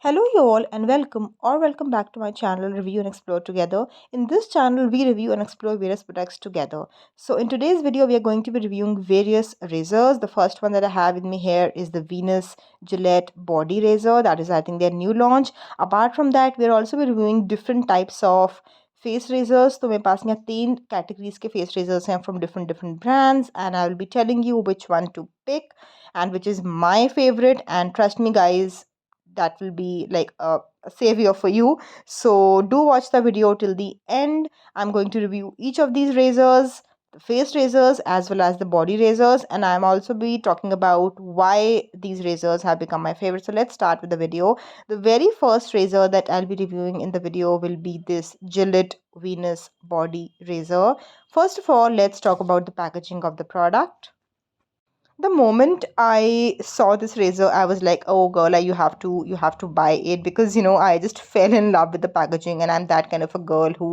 Hello you all and welcome back to my channel Review and Explore Together. In this channel we review and explore various products together. So in today's video we are going to be reviewing various razors. The first one that I have with me here is the Venus Gillette Body Razor. That is I think their new launch. Apart from that we are also be reviewing different types of face razors तो मेरे पास यहाँ तीन categories के face razors हैं from different different brands and I will be telling you which one to pick and which is my favorite, and trust me guys, that will be like a savior for you. So do watch the video till the end. I'm going to review each of these razors, the face razors as well as the body razors, and I'm also be talking about why these razors have become my favorite. So let's start with the video. The very first razor that I'll be reviewing in the video will be this Gillette Venus Body Razor. First of all, let's talk about the packaging of the product. The moment I saw this razor, I was like, oh girl, like, you have to buy it, because I just fell in love with the packaging, and I'm that kind of a girl who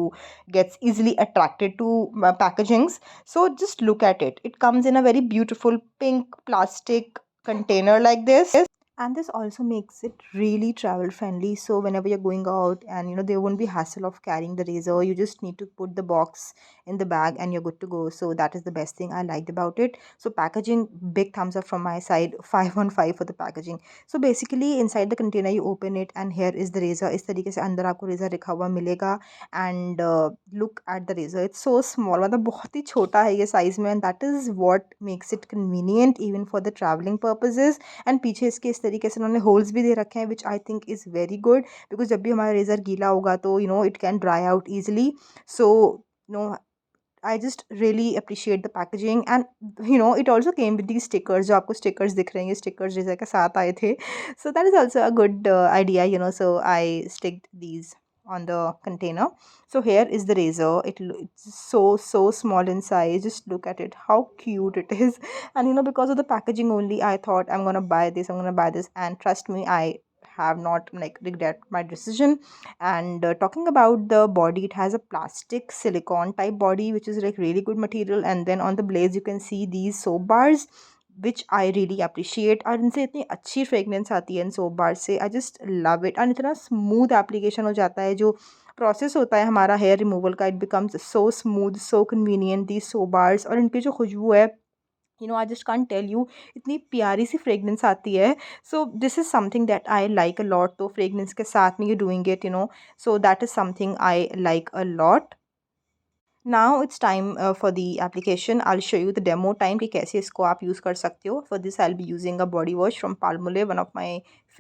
gets easily attracted to packagings. So just look at it. It comes in a very beautiful pink plastic container like this, and this also makes it really travel friendly. So whenever you're going out, and there won't be hassle of carrying the razor, you just need to put the box in the bag and you're good to go. So that is the best thing I liked about it. So packaging, big thumbs up from my side, 5 on 5 for the packaging. So basically inside the container you open it, and here is the razor. इस तरीके से अंदर आपको razor रखा हुआ मिलेगा. And look at the razor, it's so small, मतलब बहुत ही छोटा है ये size में, and that is what makes it convenient even for the traveling purposes. And पीछे इसके इस तरीके से उन्होंने होल्स भी दे रखे हैं, which I think is very good, because जब भी हमारा रेज़र गीला होगा तो it can dry out easily. So no I just really appreciate the packaging, and it also came with these stickers. जो आपको stickers दिख रहे हैं, ये stickers जैसे के साथ आए थे. So that is also a good idea, so I sticked these on the container. So here is the razor. It's so small in size. Just look at it, how cute it is. And because of the packaging only, I thought I'm gonna buy this, and trust me, I have not like regret my decision. And talking about the body, it has a plastic silicone type body, which is like really good material. And then on the blades you can see these soap bars, which I really appreciate. और इनसे इतनी अच्छी fragrance आती है इन soap bar से, I just love it. और इतना smooth application हो जाता है, जो प्रोसेस होता है हमारा हेयर रिमूवल का, it becomes so smooth, so convenient, the soap bars. और इनकी जो खुशबू है, I just can't tell you, इतनी प्यारी सी फ्रेगनेंस आती है. So this is something that I like a lot. तो फ्रेगनेंस के साथ में you doing it, so that is something I like a lot. Now it's time for the application. I'll show you the demo time कि कैसे इसको आप use कर सकते हो. For this I'll be using a body wash from Palmolive. One of my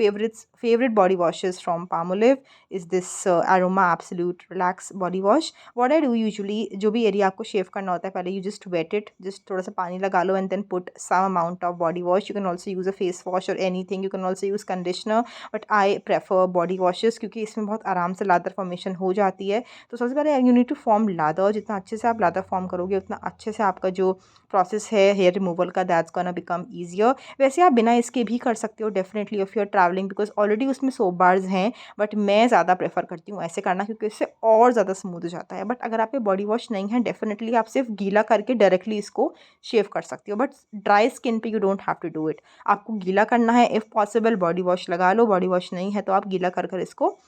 favorite body washes from Palmolive is this Aroma Absolute Relax body wash. What I do usually, जो भी area आपको shave करना होता है, पहले you just wet it, just थोड़ा सा पानी लगा लो, and then put some amount of body wash. You can also use a face wash or anything. You can also use conditioner, but I prefer body washes क्योंकि इसमें बहुत आराम से lather formation हो जाती है. तो सबसे पहले you need to form lather. जितना अच्छे से आप लादर फॉर्म करोगे, उतना अच्छे से आपका जो प्रोसेस है हेयर रिमूवल का, दैट्स गोना बिकम ईजियर. वैसे आप बिना इसके भी कर सकते हो definitely if you are travelling, because already उसमें सोप बार्स हैं. बट मैं ज़्यादा प्रेफर करती हूँ ऐसे करना, क्योंकि इससे और ज़्यादा स्मूथ हो जाता है. बट अगर आप पे बॉडी वॉश नहीं है, डेफिनेटली आप सिर्फ गीला करके डायरेक्टली इसको शेव कर सकते हो. बट ड्राई स्किन पे you don't have to do it. आपको गीला करना है, इफ़ पॉसिबल बॉडी वॉश लगा लो. बॉडी वॉश नहीं है तो आप गीला कर इसको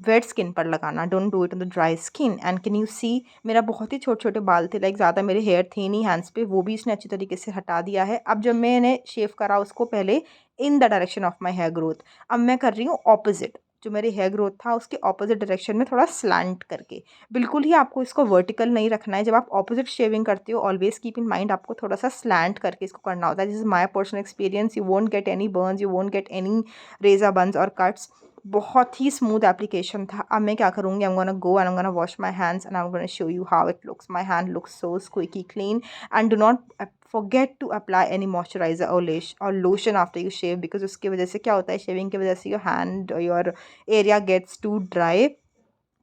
वेट स्किन पर लगाना. Don't do it on the dry skin. And can you see, मेरा बहुत ही छोटे छोटे बाल थे, लाइक ज़्यादा मेरे हेयर थे नहीं हैंड्स पे, वो भी इसने अच्छी तरीके से हटा दिया है. अब जब मैंने शेव करा उसको पहले in the direction of my hair growth, अब मैं कर रही हूँ ऑपोजिट. जो मेरे हेयर ग्रोथ था उसके ऑपोजिट डायरेक्शन में थोड़ा स्लैंट करके. बिल्कुल ही आपको इसको वर्टिकल नहीं रखना है. जब आप ऑपोजिट शेविंग करते हो, ऑलवेज कीप इन माइंड आपको थोड़ा सा स्लैंट करके इसको करना होता है. This is my personal experience. You won't get any burns, you won't get any razor burns और कट्स. बहुत ही स्मूथ एप्लीकेशन था. अब मैं क्या करूँगी, I am gonna go and I am gonna wash my hands and I am gonna show you how it looks. My hand looks so squeaky clean. And do not forget to apply any moisturizer or lotion after you shave, because उसकी वजह से क्या होता है, shaving की वजह से your hand or your area gets too dry.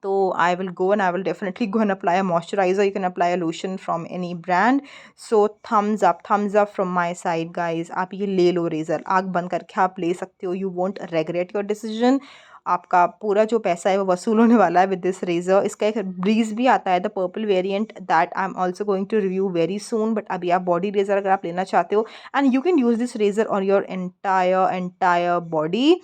So I will go and I will definitely go and apply a moisturizer. You can apply a lotion from any brand. So thumbs up from my side guys. आप ये ले लो razor, आँख बंद करके आप ले सकते हो. You won't regret your decision. आपका पूरा जो पैसा है वो वसूल होने वाला है विद दिस रेज़र. इसका एक ब्रीज भी आता है, the purple variant, that I am also going to review very soon. But अभी आप बॉडी रेज़र अगर आप लेना चाहते हो, and you can use this razor on your entire body.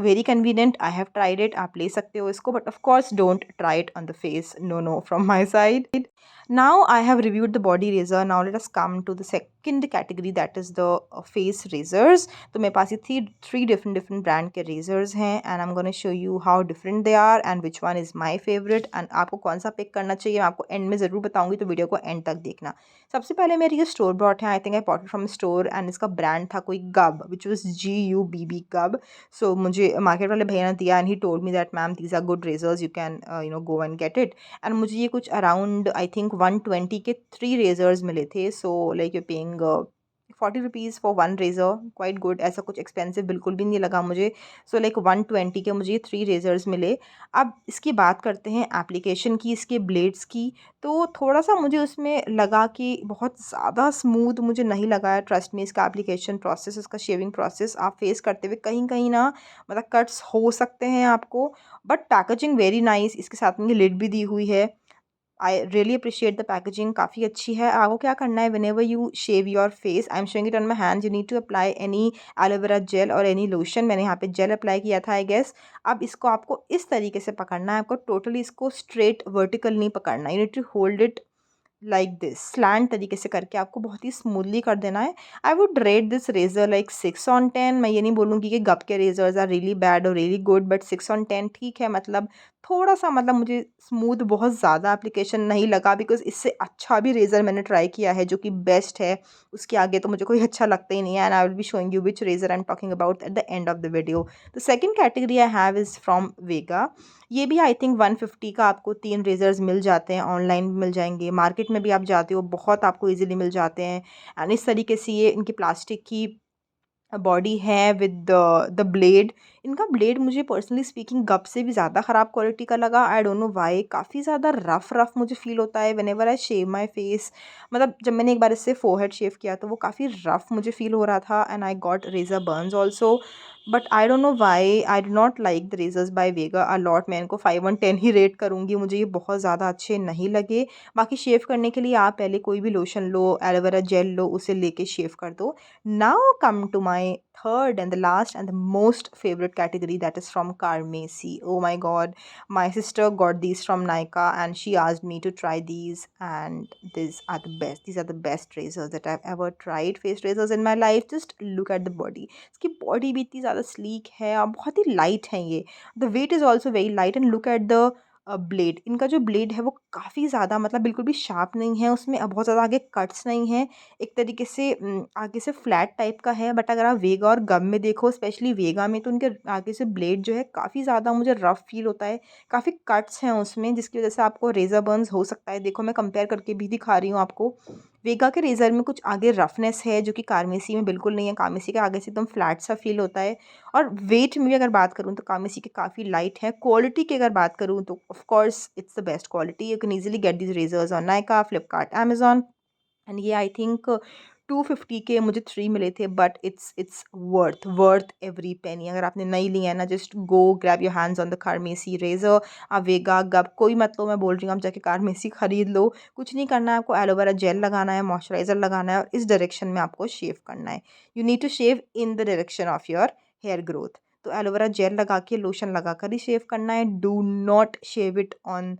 Very convenient, I have tried it, आप ले सकते हो इसको, but of course don't try it on the face, no no from my side. Now I have reviewed the body razor. Now let us come to the second category, that is the face razors. तो मेरे पास ये three different brand के razors हैं, and I'm gonna show you how different they are and which one is my favorite. And आपको कौन सा pick करना चाहिए मैं आपको एंड में ज़रूर बताऊंगी, तो वीडियो को एंड तक देखना. सबसे पहले मेरी ये स्टोर ब्रॉट है, I think I bought it from store, and इसका ब्रांड था कोई गब, विच वॉज GUBB गब. सो मुझे मार्केट वाले भैया ने दिया, and he told me that ma'am these are good razors, you can go and get it. And मुझे ये कुछ अराउंड आई थिंक 120 के 3 रेजर्स मिले थे. So like you paying 40 rupees for one razor, quite good. ऐसा कुछ expensive बिल्कुल भी नहीं लगा मुझे. सो लाइक 120 के मुझे 3 रेजर्स मिले. अब इसकी बात करते हैं एप्लीकेशन की, इसके ब्लेड्स की. तो थोड़ा सा मुझे उसमें लगा कि बहुत ज़्यादा स्मूथ मुझे नहीं लगा है. ट्रस्ट में इसका एप्लीकेशन प्रोसेस, इसका शेविंग प्रोसेस आप फेस करते हुए कहीं कहीं ना मतलब कट्स हो सकते हैं आपको, बट पैकेजिंग वेरी नाइस. इसके साथ में लिड भी दी हुई है. I really appreciate the packaging, काफ़ी अच्छी है. आपको क्या करना है, whenever you shave your face, I am showing it on my hands, you need to apply any aloe vera gel any lotion. मैंने यहाँ पे जेल अप्लाई किया था आई गेस. अब इसको आपको इस तरीके से पकड़ना है, आपको टोटली इसको स्ट्रेट वर्टिकल नहीं पकड़ना. You need to hold it like this, slant तरीके से करके आपको बहुत ही स्मूथली कर देना है. I would rate this razor like 6/10. मैं ये नहीं बोलूँगी कि गप के रेजर्स आर रियली बैड और रियली गुड, बट 6/10 ठीक है. मतलब थोड़ा सा मतलब मुझे स्मूथ बहुत ज़्यादा एप्लीकेशन नहीं लगा, बिकॉज इससे अच्छा भी रेज़र मैंने ट्राई किया है जो कि बेस्ट है. उसके आगे तो मुझे कोई अच्छा लगता ही नहीं है. And I will be showing you which razor I am talking about at the end of the video. The second category I have is from Vega. ये भी आई थिंक 150 का आपको 3 रेजर्स मिल जाते हैं. ऑनलाइन भी मिल जाएंगे, मार्केट में भी आप जाते हो बहुत आपको ईजिली मिल जाते हैं. एंड इस तरीके से ये इनकी प्लास्टिक की बॉडी है विद द ब्लेड. इनका ब्लेड मुझे पर्सनली स्पीकिंग गप से भी ज़्यादा ख़राब क्वालिटी का लगा. आई डोंट नो वाई, काफ़ी ज़्यादा रफ मुझे फील होता है whenever I shave my face. मतलब जब मैंने एक बार इससे फोरहेड शेव किया तो वो काफ़ी रफ मुझे फील हो रहा था. And I got razor burns also. But I don't know why I do not like the razors by Vega a lot. मैं इनको 5/10 ही रेट करूँगी, मुझे ये बहुत ज़्यादा अच्छे नहीं लगे. बाकी शेव करने के लिए आप पहले कोई भी लोशन लो, एलोवेरा जेल लो, उसे लेके शेव कर दो. Now come to my third and the last and the most favorite category, that is from Carmesi. Oh my god, my sister got these from Nykaa and she asked me to try these, and these are the best. These are the best razors that I've ever tried, face razors in my life. Just look at the body. इसकी body भी इतनी ज़्यादा sleek है और बहुत ही light है ये. The weight is also very light, and look at the blade. इनका जो ब्लेड है वो काफ़ी ज़्यादा मतलब बिल्कुल भी शार्प नहीं है, उसमें बहुत ज़्यादा आगे कट्स नहीं हैं. एक तरीके से आगे से फ्लैट टाइप का है. बट अगर आप वेगा और गम में देखो, स्पेशली वेगा में, तो उनके आगे से ब्लेड जो है काफ़ी ज़्यादा मुझे रफ़ फील होता है. काफ़ी कट्स हैं उसमें, जिसकी वजह से आपको रेज़र बर्न्स हो सकता है. देखो मैं कंपेयर करके भी दिखा रही हूँ आपको. वेगा के रेज़र में कुछ आगे रफनेस है जो कि कार्मेसी में बिल्कुल नहीं है. कार्मेसी के आगे से एकदम फ्लैट सा फील होता है. और वेट में भी अगर बात करूँ तो कार्मेसी के काफ़ी लाइट है. क्वालिटी की अगर बात करूँ तो of course it's the best quality. You can easily get these razors on Nykaa, Flipkart, Amazon. And ये आई थिंक 250 के मुझे 3 मिले थे. But it's worth every penny. अगर आपने नहीं लिया है ना, just go grab your hands on the Carmesi razor. Vega गब कोई मत लो, मैं बोल रही हूँ आप जाके कार्मेसी खरीद लो. कुछ नहीं करना है आपको, एलोवेरा जेल लगाना है, मॉइस्चराइज़र लगाना है, और इस डायरेक्शन में आपको शेव करना है. You need to shave in the direction of your hair growth. तो एलोवेरा जेल लगा के, लोशन लगा कर ही शेव करना है. Do not shave it on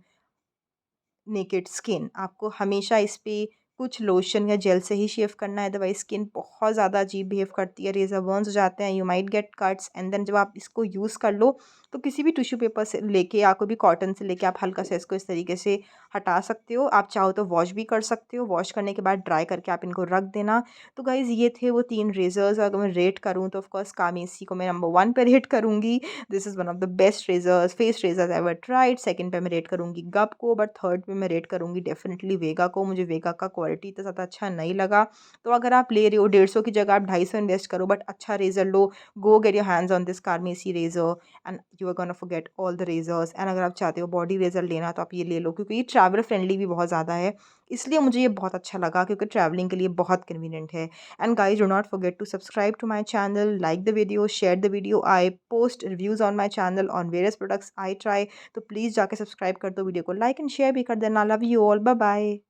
naked skin. आपको हमेशा इस पे कुछ लोशन या जेल से ही शेव करना है, अदरवाइज स्किन बहुत ज़्यादा अजीब बिहेव करती है. रेजर बर्न्स हो जाते हैं, you might get cuts. And then जब आप इसको यूज़ कर लो तो किसी भी टिश्यू पेपर से लेके या कोई भी कॉटन से लेके आप हल्का सा इसको इस तरीके से हटा सकते हो. आप चाहो तो वॉश भी कर सकते हो. वॉश करने के बाद ड्राई करके आप इनको रख देना. तो गाइज़ ये थे वो 3 रेजर्स. अगर मैं रेट करूँ तो ऑफकोर्स कामेसी को मैं नंबर 1 पे रेट करूँगी. This is one of the best razors, face razors ever tried. Second पे मैं रेट करूँगी गप को, बट थर्ड पे मैं रेट करूँगी डेफिनेटली वेगा को. मुझे वेगा का क्वालिटी इतना ज़्यादा अच्छा नहीं लगा. तो अगर आप ले रहे हो 150 की जगह आप 250 इन्वेस्ट करो, बट अच्छा रेजर लो. Go get your hands on this Carmesi razor and you are gonna forget all the razors. And अगर आप चाहते हो बॉडी रेजर लेना तो आप ये ले लो, क्योंकि ये ट्रैवल फ्रेंडली भी बहुत ज़्यादा है. इसलिए मुझे ये बहुत अच्छा लगा, क्योंकि ट्रैवलिंग के लिए बहुत कन्वीनियंट है. And guys, do not forget to subscribe to my channel, like the video, share the video. I post reviews on my channel on various products I try. तो please जाके subscribe कर दो, video को like and share भी कर देना. Love you all. Bye bye.